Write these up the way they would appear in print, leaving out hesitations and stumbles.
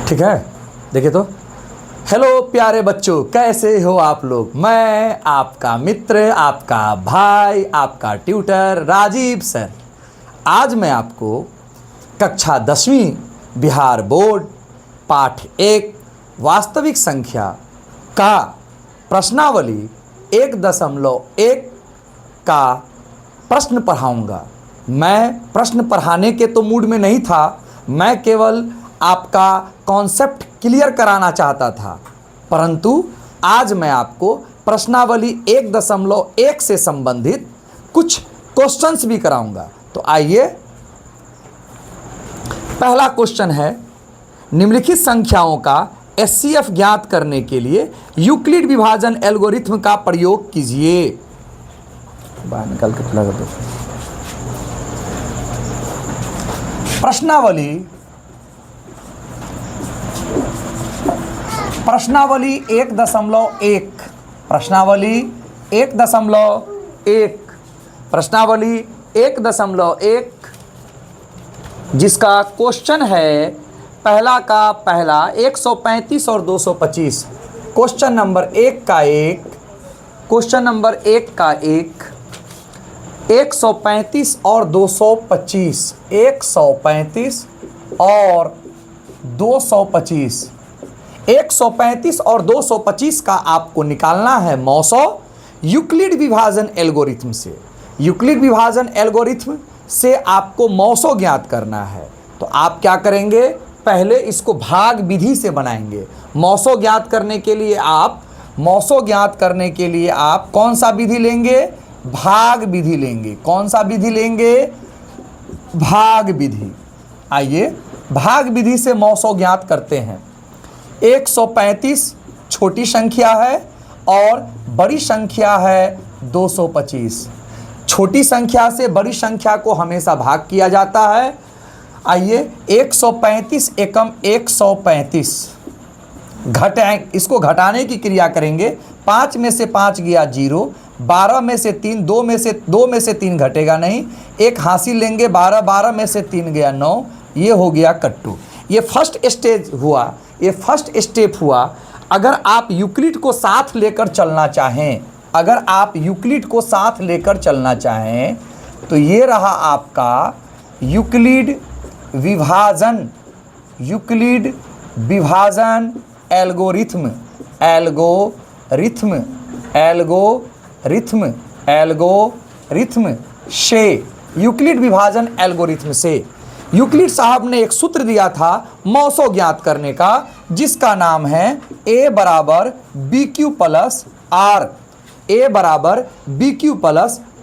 ठीक है, देखिए तो। हेलो प्यारे बच्चों, कैसे हो आप लोग। मैं आपका मित्र, आपका भाई, आपका ट्यूटर राजीव सर। आज मैं आपको कक्षा 10वीं बिहार बोर्ड पाठ 1 वास्तविक संख्या का प्रश्नावली 1.1 का प्रश्न पढ़ाऊंगा। मैं प्रश्न पढ़ाने के तो मूड में नहीं था, मैं केवल आपका कॉन्सेप्ट क्लियर कराना चाहता था, परंतु आज मैं आपको प्रश्नावली 1.1 से संबंधित कुछ क्वेश्चंस भी कराऊंगा। तो आइए, पहला क्वेश्चन है, निम्नलिखित संख्याओं का एचसीएफ ज्ञात करने के लिए यूक्लिड विभाजन एल्गोरिथ्म का प्रयोग कीजिए। बाहर निकाल के लगा दो। प्रश्नावली 1.1 प्रश्नावली 1.1 जिसका क्वेश्चन है पहला का पहला 135 और 225। क्वेश्चन नंबर 1 का 135 और 225। 135 और 225। 135 और 225 का आपको निकालना है मौसो यूक्लिड विभाजन एल्गोरिथ्म से। यूक्लिड विभाजन एल्गोरिथ्म से आपको मौसो ज्ञात करना है। तो आप क्या करेंगे, पहले इसको भाग विधि से बनाएंगे। मौसो ज्ञात करने के लिए आप कौन सा विधि लेंगे, भाग विधि लेंगे। कौन सा विधि लेंगे, भाग विधि। आइए भाग विधि से मौसो ज्ञात करते हैं। 135 छोटी संख्या है और बड़ी संख्या है 225। छोटी संख्या से बड़ी संख्या को हमेशा भाग किया जाता है। आइए 135 एकम 135 इसको घटाने की क्रिया करेंगे। 5 में से 5 गया 0, 12 में से 3, 2 में से 3 घटेगा नहीं, एक हासिल लेंगे। 12 में से 3 गया 9, ये हो गया कट्टू। ये फर्स्ट स्टेप हुआ। अगर आप यूक्लिड को साथ लेकर चलना चाहें, तो ये रहा आपका यूक्लिड विभाजन एल्गोरिथ्म से। यूक्लिड विभाजन एल्गोरिथ्म से यूक्लिड साहब ने एक सूत्र दिया था मौसो ज्ञात करने का, जिसका नाम है a बराबर बी क्यू प्लस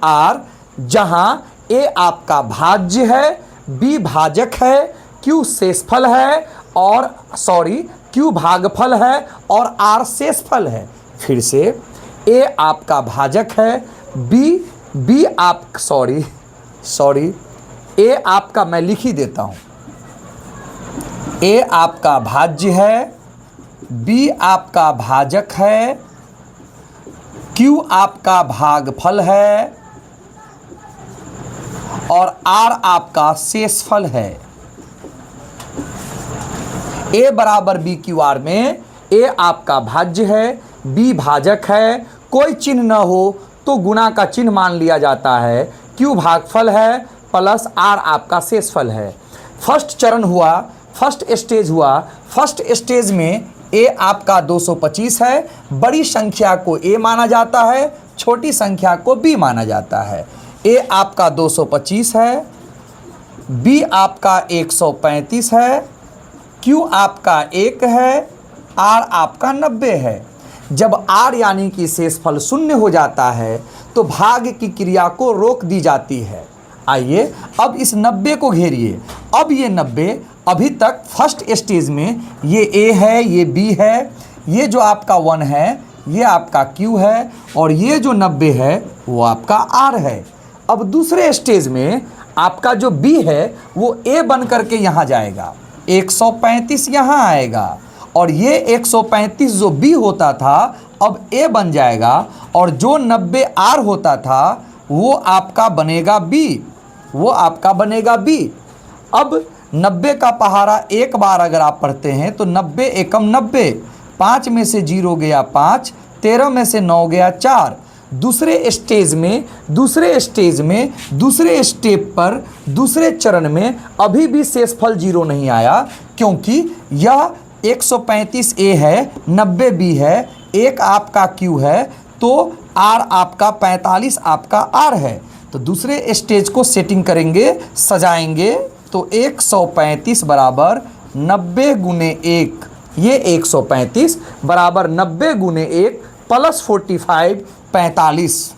आर, जहां a आपका भाज्य है, b भाजक है, q शेषफल है और q भागफल है और r शेषफल है। फिर से a आपका भाजक है, a आपका, मैं लिख ही देता हूं, a आपका भाज्य है, b आपका भाजक है, q आपका भागफल है और r आपका शेषफल है। a बराबर बी क्यू आर में a आपका भाज्य है, b भाजक है, कोई चिन्ह न हो तो गुणा का चिन्ह मान लिया जाता है, q भागफल है प्लस r आपका शेषफल है। फर्स्ट स्टेज में a आपका 225 है, बड़ी संख्या को a माना जाता है, छोटी संख्या को b माना जाता है। a आपका 225 है, b आपका 135 है, q आपका 1 है, r आपका 90 है। जब r यानी कि शेषफल 0 हो जाता है तो भाग की क्रिया को रोक दी जाती है। आइए अब इस 90 को घेरिए। अब ये 90 अभी तक फर्स्ट स्टेज में ये a है, ये b है, ये जो आपका 1 है ये आपका q है और ये जो 90 है वो आपका r है। अब दूसरे स्टेज में आपका जो b है वो a बन करके यहाँ जाएगा, 135 यहाँ आएगा और ये 135 जो b होता था अब a बन जाएगा और जो 90 r होता था वो आपका बनेगा b। अब 90 का पहाड़ा एक बार अगर आप पढ़ते हैं तो 90 एकम 90, 5 में से 0 गया 5, 13 में से 9 गया 4। दूसरे स्टेप पर दूसरे चरण में अभी भी शेषफल 0 नहीं आया, क्योंकि यह 135A है, 90B है, 1 आपका Q है, तो R आपका 45 आपका R है। तो दूसरे स्टेज को सेटिंग करेंगे, सजाएंगे, तो 135 बराबर 90 गुने 1, ये 135 बराबर 90 गुने 1 प्लस 45 45।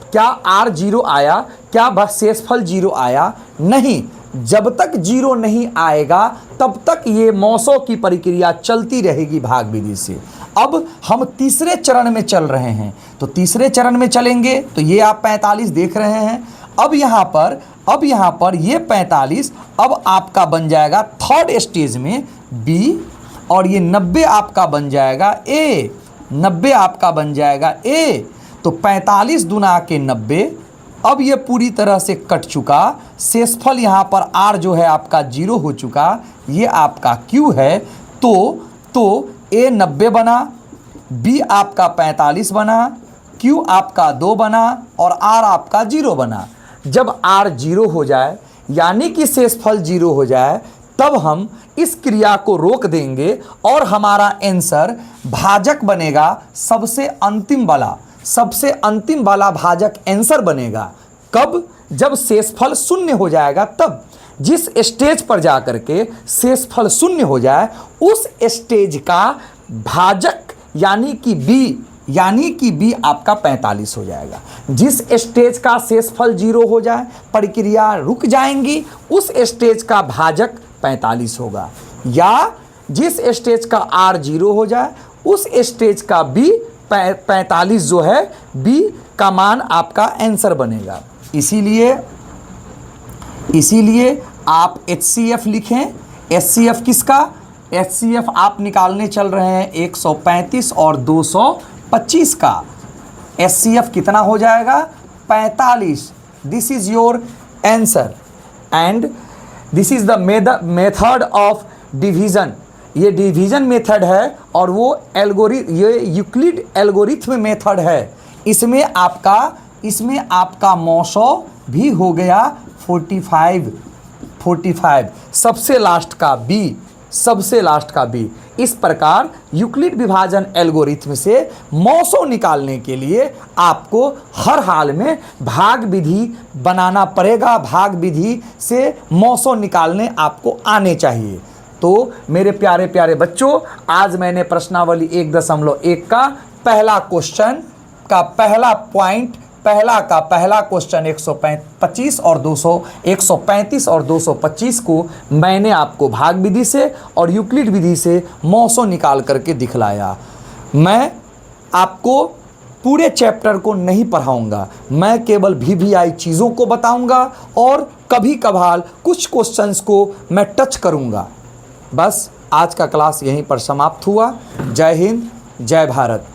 क्या R 0 आया? क्या बस शेषफल 0 आया? नहीं, जब तक 0 नहीं आएगा तब तक ये मौसों की प्रक्रिया चलती रहेगी भाग विधि से। अब हम तीसरे चरण में चल रहे हैं, तो तीसरे चरण में चलेंगे तो ये आप 45 देख रहे हैं। अब यहाँ पर ये 45 अब आपका बन जाएगा थर्ड स्टेज में B, और ये 90 आपका बन जाएगा A, 90 आपका बन जाएगा A। तो 45 दुना के 90, अब ये पूरी तरह से कट चुका। शेषफल यहाँ पर R जो है आपका 0 हो चुका, ये आपका Q है। तो A 90 बना, B आपका 45 बना, Q आपका 2 बना और R आपका 0 बना। जब R 0 हो जाए यानी कि शेषफल 0 हो जाए, तब हम इस क्रिया को रोक देंगे और हमारा आंसर भाजक बनेगा सबसे अंतिम वाला भाजक आंसर बनेगा। कब? जब शेषफल 0 हो जाएगा, तब जिस स्टेज पर जाकर के शेषफल 0 हो जाए उस स्टेज का भाजक यानी कि B आपका 45 हो जाएगा। जिस स्टेज का शेषफल 0 हो जाए, प्रक्रिया रुक जाएंगी, उस स्टेज का भाजक 45 होगा। या जिस स्टेज का R 0 हो जाए उस स्टेज का B 45 जो है B का मान आपका आंसर बनेगा। इसीलिए आप HCF लिखें। HCF किसका? HCF आप निकालने चल रहे हैं 135 और 225 का। HCF कितना हो जाएगा? 45। This is your answer and this is the method of division. ये डिवीजन मेथड है और वो ये यूक्लिड एल्गोरिथम मेथड है। इसमें आपका मौसो भी हो गया 45, सबसे लास्ट का B। इस प्रकार यूक्लिड विभाजन एल्गोरिथम से मौसों निकालने के लिए आपको हर हाल में भाग विधि बनाना पड़ेगा। भाग विधि से मौसों निकालने आपको आने चाहिए। तो मेरे प्यारे प्यारे बच्चों, आज मैंने प्रश्नावली 1.1 का पहला क्वेश्चन का पहला पॉइंट पहला क्वेश्चन 135 और 225 को मैंने आपको भाग विधि से और यूक्लिड विधि से मौसों निकाल करके दिखलाया। मैं आपको पूरे चैप्टर को नहीं पढ़ाऊंगा, मैं केवल VVI चीज़ों को बताऊंगा और कभी कभार कुछ क्वेश्चंस को मैं टच करूंगा। बस आज का क्लास यहीं पर समाप्त हुआ। जय हिंद, जय भारत।